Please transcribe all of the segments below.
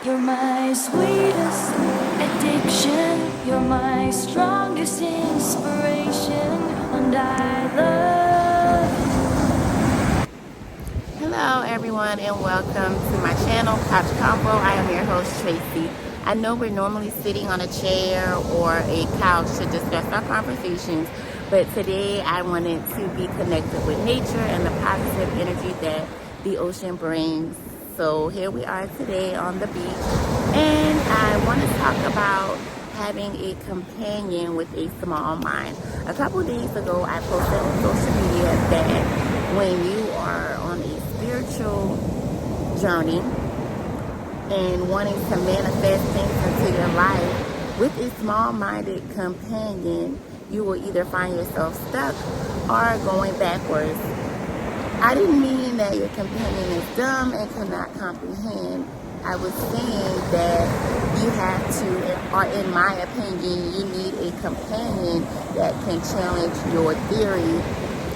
You're my sweetest addiction. You're my strongest inspiration. And I love you. Hello everyone and welcome to my channel, Couch Convo. I am your host, Tracy. I know we're normally sitting on a chair or a couch to discuss our conversations, but today I wanted to be connected with nature and the positive energy that the ocean brings. So here we are today on the beach, and I want to talk about having a companion with a small mind. A couple days ago, I posted on social media that when you are on a spiritual journey and wanting to manifest things into your life, with a small-minded companion, you will either find yourself stuck or going backwards. I didn't mean that your companion is dumb and cannot comprehend. I was saying that you have to, or in my opinion, you need a companion that can challenge your theory,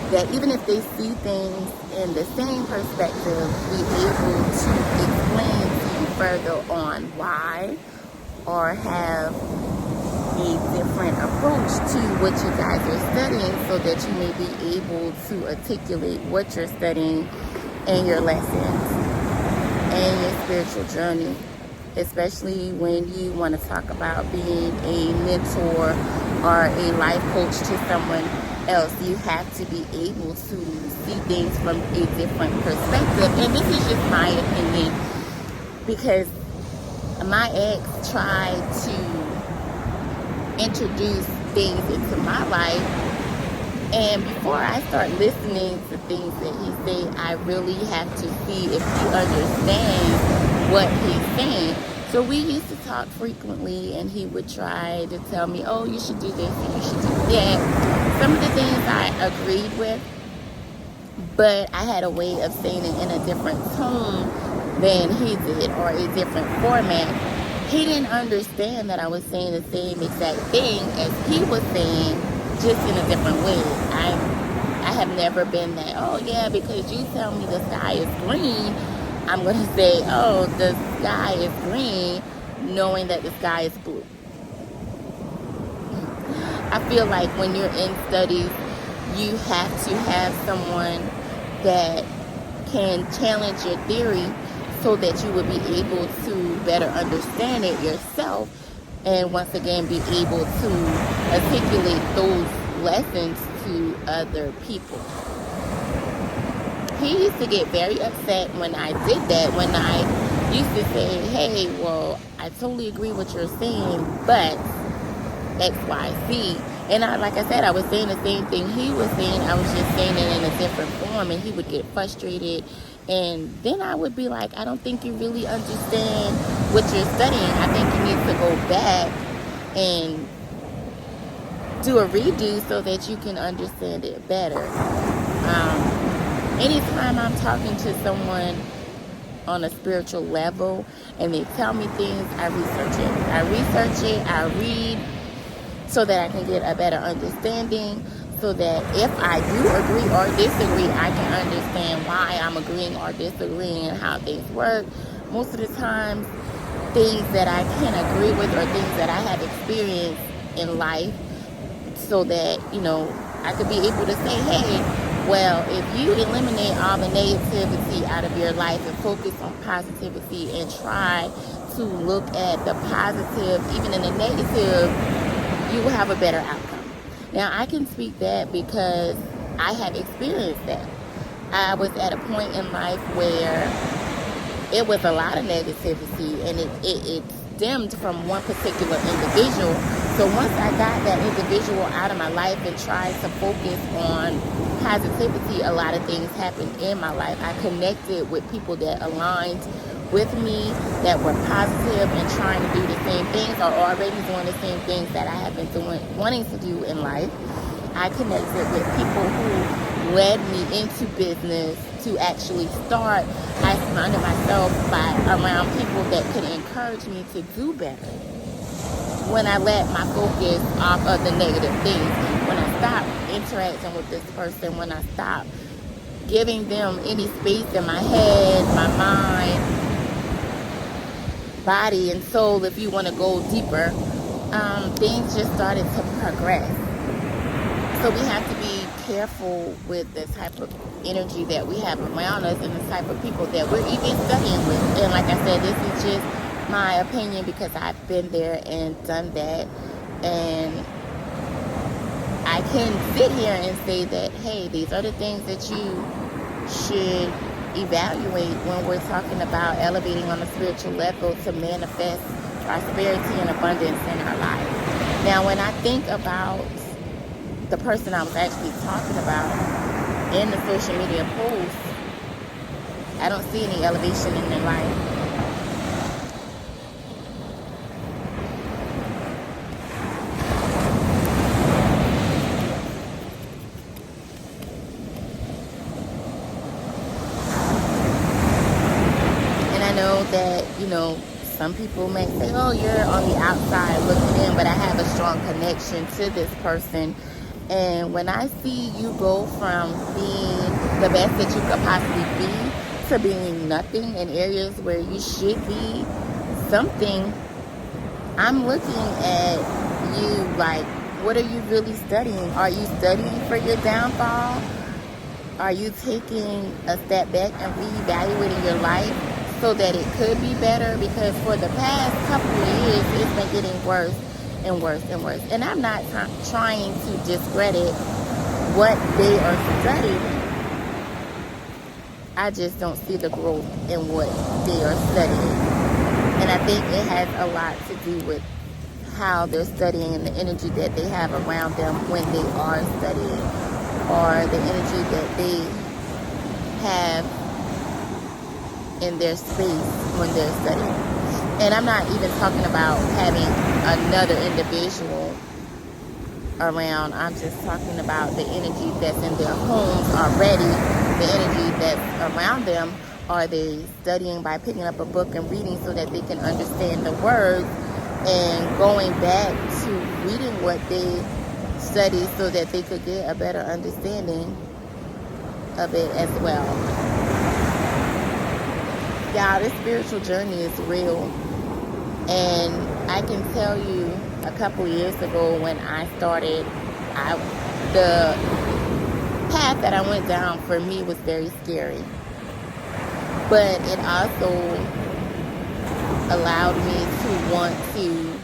that even if they see things in the same perspective, be able to explain to you further on why, or have a different approach to what you guys are studying, so that you may be able to articulate what you're studying and your lessons and your spiritual journey, especially when you want to talk about being a mentor or a life coach to someone else. You have to be able to see things from a different perspective. And this is just my opinion, because my ex tried to introduce things into my life, and before I start listening to things that he say, I really have to see if he understands what he's saying. So we used to talk frequently, and he would try to tell me, oh, you should do this and you should do that. Some of the things I agreed with, but I had a way of saying it in a different tone than he did, or a different format. He didn't understand that I was saying the same exact thing as he was saying, just in a different way. I have never been that, oh yeah, because you tell me the sky is green, I'm going to say, oh, the sky is green, knowing that the sky is blue. I feel like when you're in studies, you have to have someone that can challenge your theory, so that you will be able to better understand it yourself, and once again be able to articulate those lessons to other people. He used to get very upset when I did that, when I used to say, hey, well, I totally agree with what you're saying, but X, Y, Z. And like I said, I was saying the same thing he was saying. I was just saying it in a different form, and he would get frustrated. And then I would be like, I don't think you really understand what you're studying. I think you need to go back and do a redo so that you can understand it better. Anytime I'm talking to someone on a spiritual level and they tell me things, I research it, I read, so that I can get a better understanding, so that if I do agree or disagree, I can understand why I'm agreeing or disagreeing and how things work. Most of the time, things that I can agree with are things that I have experienced in life, so that, I could be able to say, hey, well, if you eliminate all the negativity out of your life and focus on positivity and try to look at the positive, even in the negative, you will have a better outcome. Now, I can speak that because I have experienced that. I was at a point in life where it was a lot of negativity, and it stemmed from one particular individual. So once I got that individual out of my life and tried to focus on positivity, a lot of things happened in my life. I connected with people that aligned with me, that were positive and trying to do the same things, or already doing the same things that I have been wanting to do in life. I connected with people who led me into business to actually start. I surrounded myself around people that could encourage me to do better. When I let my focus off of the negative things, when I stopped interacting with this person, when I stopped giving them any space in my head, my mind, body and soul, if you want to go deeper, things just started to progress. So we have to be careful with the type of energy that we have around us and the type of people that we're even studying with. And like I said, this is just my opinion because I've been there and done that. And I can sit here and say that, hey, these are the things that you should evaluate when we're talking about elevating on a spiritual level to manifest prosperity and abundance in our life. Now, when I think about the person I was actually talking about in the social media post, I don't see any elevation in their life. And I know that, some people may say, oh, you're on the outside looking in, but I have a strong connection to this person. And when I see you go from being the best that you could possibly be to being nothing in areas where you should be something, I'm looking at you like, what are you really studying? Are you studying for your downfall? Are you taking a step back and reevaluating your life so that it could be better? Because for the past couple of years, it's been getting worse and worse and worse. And I'm not trying to discredit what they are studying. I just don't see the growth in what they are studying. And I think it has a lot to do with how they're studying and the energy that they have around them when they are studying, or the energy that they have in their space when they're studying. And I'm not even talking about having another individual around. I'm just talking about the energy that's in their homes already, the energy that's around them. Are they studying by picking up a book and reading so that they can understand the words, and going back to reading what they study so that they could get a better understanding of it as well? Y'all, this spiritual journey is real. And I can tell you, a couple years ago when I started, the path that I went down for me was very scary. But it also allowed me to want to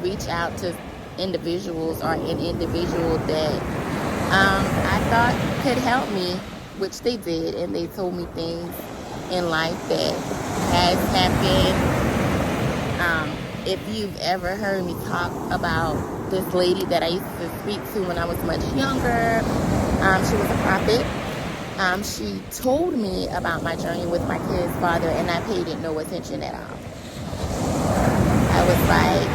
reach out to individuals, or an individual that I thought could help me, which they did. And they told me things in life that has happened. If you've ever heard me talk about this lady that I used to speak to when I was much younger, she was a prophet. She told me about my journey with my kid's father, and I paid it no attention at all. I was like,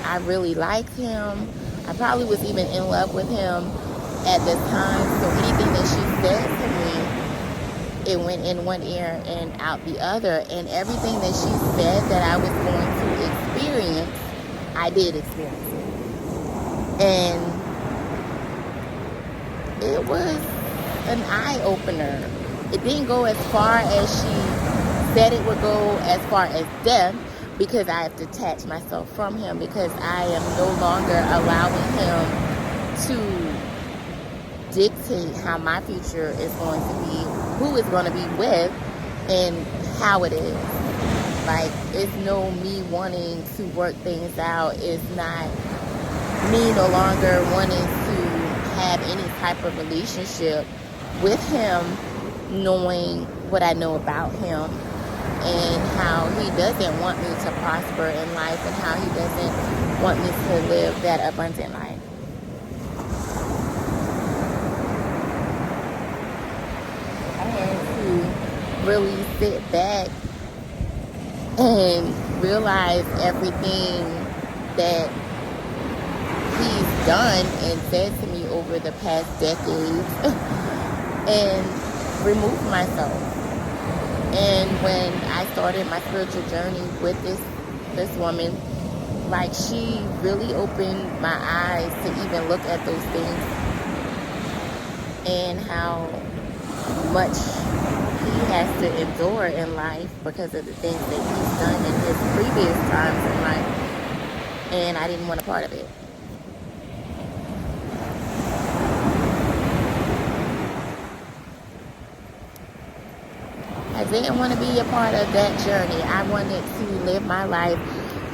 I really liked him. I probably was even in love with him at the time. So anything that she said to me, it went in one ear and out the other. And everything that she said that I was going to experience, I did experience it. And it was an eye-opener. It didn't go as far as she said it would go, as far as death, because I have detached myself from him, because I am no longer allowing him to dictate how my future is going to be, who is going to be with, and how it is. Like, it's no me wanting to work things out. It's not me no longer wanting to have any type of relationship with him, knowing what I know about him and how he doesn't want me to prosper in life, and how he doesn't want me to live that abundant life. I had to really sit back and realize everything that he's done and said to me over the past decades and remove myself. And when I started my spiritual journey with this woman, like, she really opened my eyes to even look at those things, and how much he has to endure in life because of the things that he's done in his previous times in life, and I didn't want a part of it. I didn't want to be a part of that journey. I wanted to live my life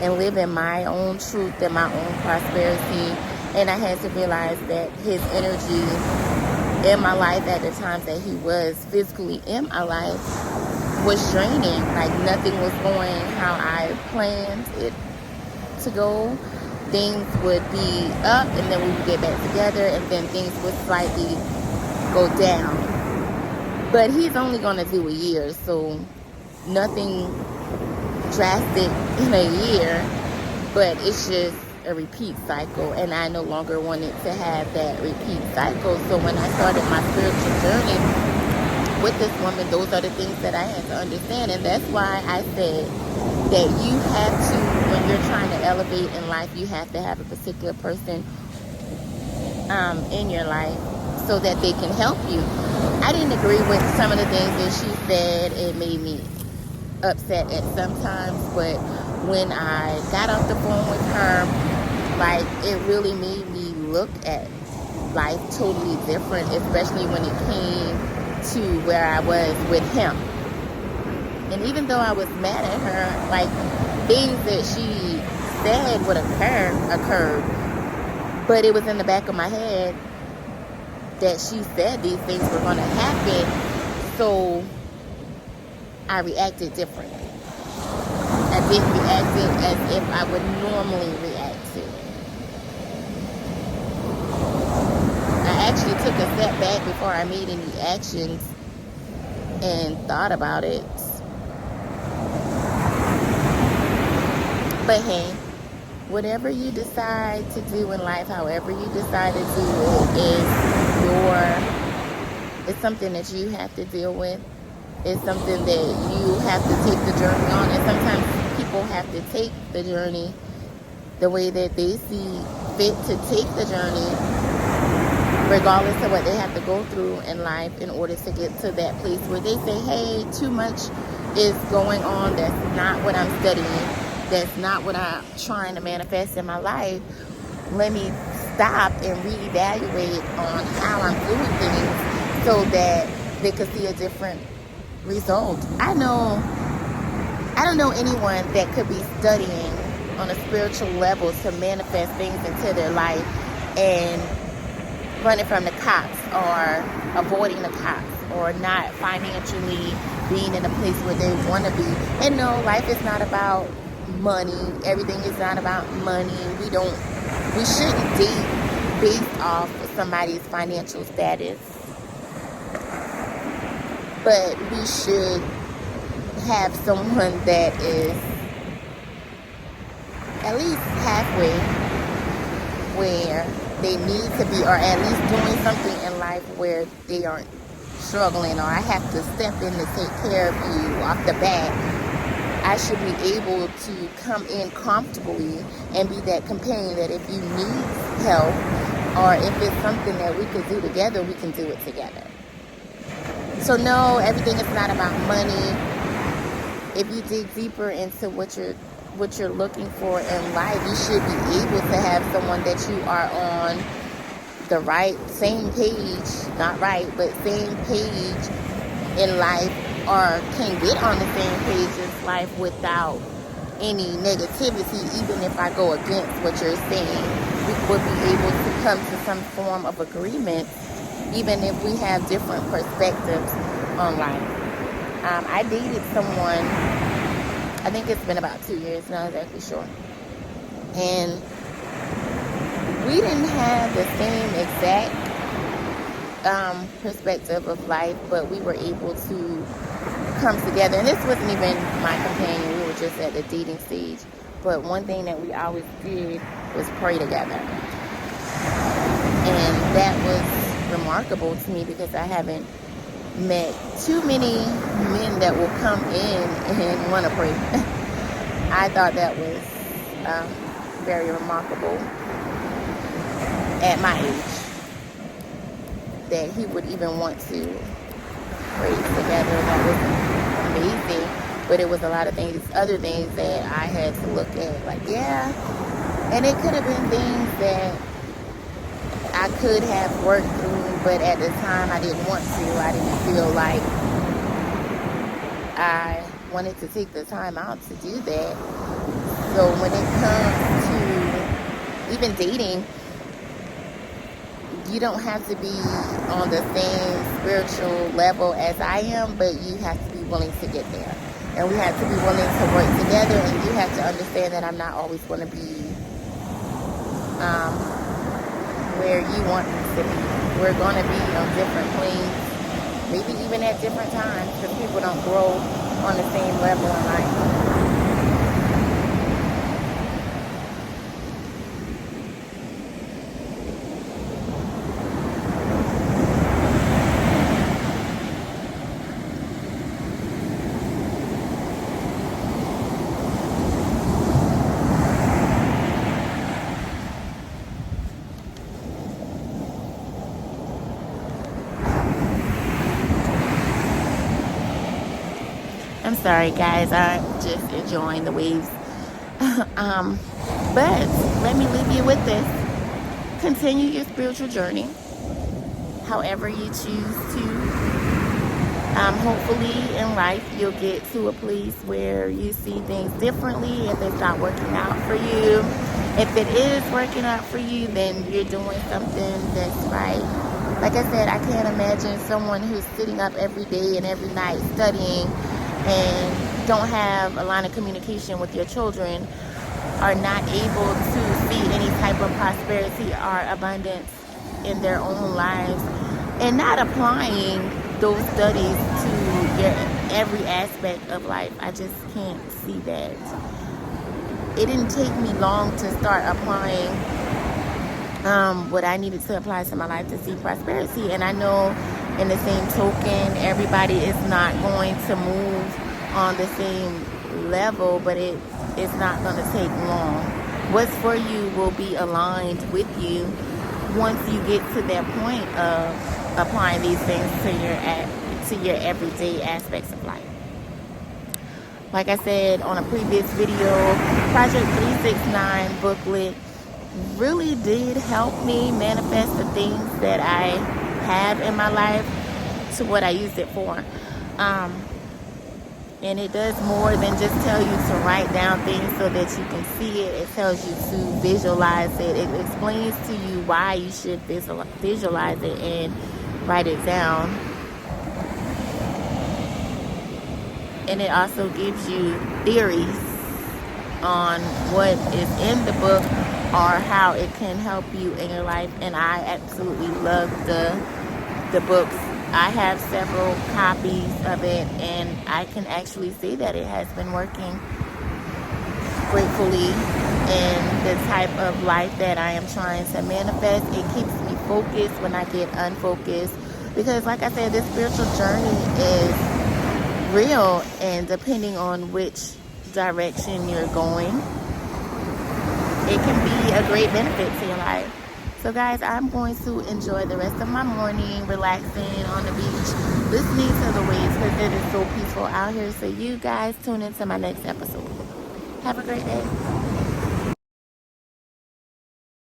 and live in my own truth and my own prosperity. And I had to realize that his energy in my life at the times that he was physically in my life was draining. Like nothing was going how I planned it to go. Things would be up and then we would get back together, and then things would slightly go down. But he's only going to do a year, so nothing drastic in a year, but it's just a repeat cycle, and I no longer wanted to have that repeat cycle. So when I started my spiritual journey with this woman, those are the things that I had to understand. And that's why I said that you have to, when you're trying to elevate in life, you have to have a particular person in your life so that they can help you. I didn't agree with some of the things that she said. It made me upset at some times, but when I got off the phone with her, like, it really made me look at life totally different, especially when it came to where I was with him. And even though I was mad at her, like, things that she said would occurred, but it was in the back of my head that she said these things were going to happen, so I reacted differently. I didn't react it as if I would normally react to it. I actually took a step back before I made any actions and thought about it. But hey, whatever you decide to do in life, however you decide to do it, it's something that you have to deal with. It's something that you have to take the journey on. And sometimes people have to take the journey the way that they see fit to take the journey, regardless of what they have to go through in life in order to get to that place where they say, hey, too much is going on. That's not what I'm studying. That's not what I'm trying to manifest in my life. Let me stop and reevaluate on how I'm doing things so that they could see a different result. I don't know anyone that could be studying on a spiritual level to manifest things into their life and running from the cops or avoiding the cops or not financially being in a place where they want to be. And no, life is not about money. Everything is not about money. We shouldn't date based off somebody's financial status. But we should have someone that is at least halfway where they need to be, or at least doing something in life where they aren't struggling, or I have to step in to take care of you off the bat. I should be able to come in comfortably and be that companion that if you need help, or if it's something that we could do together, we can do it together. So no, everything is not about money. If you dig deeper into what you're looking for in life, you should be able to have someone that you are on the same page, not right, but same page in life, or can get on the same page in life without any negativity. Even if I go against what you're saying, we would be able to come to some form of agreement, even if we have different perspectives on life. I dated someone, I think it's been about 2 years, not exactly sure. And we didn't have the same exact perspective of life, but we were able to come together. And this wasn't even my companion, we were just at the dating stage. But one thing that we always did was pray together. And that was remarkable to me because I haven't met too many men that will come in and want to pray. I thought that was very remarkable at my age, that he would even want to praise together. That was amazing. But it was a lot of things, other things that I had to look at. Like, yeah. And it could have been things that I could have worked through, but at the time I didn't want to. I didn't feel like I wanted to take the time out to do that. So when it comes to even dating, you don't have to be on the same spiritual level as I am, but you have to be willing to get there. And we have to be willing to work together, and you have to understand that I'm not always going to be where you want me to be. We're going to be on different planes, maybe even at different times, because people don't grow on the same level in life. I'm sorry, guys. I'm just enjoying the waves. But let me leave you with this. Continue your spiritual journey, however you choose to. Hopefully in life you'll get to a place where you see things differently. If it's not working out for you, if it is working out for you, then you're doing something that's right. Like I said, I can't imagine someone who's sitting up every day and every night studying and don't have a line of communication with your children, are not able to see any type of prosperity or abundance in their own lives, and not applying those studies to your every aspect of life. I just can't see that. It didn't take me long to start applying what I needed to apply to my life to see prosperity. And I know in the same token, everybody is not going to move on the same level, but it's not going to take long. What's for you will be aligned with you once you get to that point of applying these things to your everyday aspects of life. Like I said on a previous video, Project 369 booklet really did help me manifest the things that I have in my life to what I used it for. And it does more than just tell you to write down things so that you can see it. It tells you to visualize it. It explains to you why you should visualize it and write it down. And it also gives you theories on what is in the book or how it can help you in your life. And I absolutely love the books. I have several copies of it, and I can actually see that it has been working gratefully in the type of life that I am trying to manifest. It keeps me focused when I get unfocused, because like I said, this spiritual journey is real, and depending on which direction you're going, it can be a great benefit to your life. So guys, I'm going to enjoy the rest of my morning relaxing on the beach, listening to the waves, because it is so peaceful out here. So you guys tune into my next episode. Have a great day.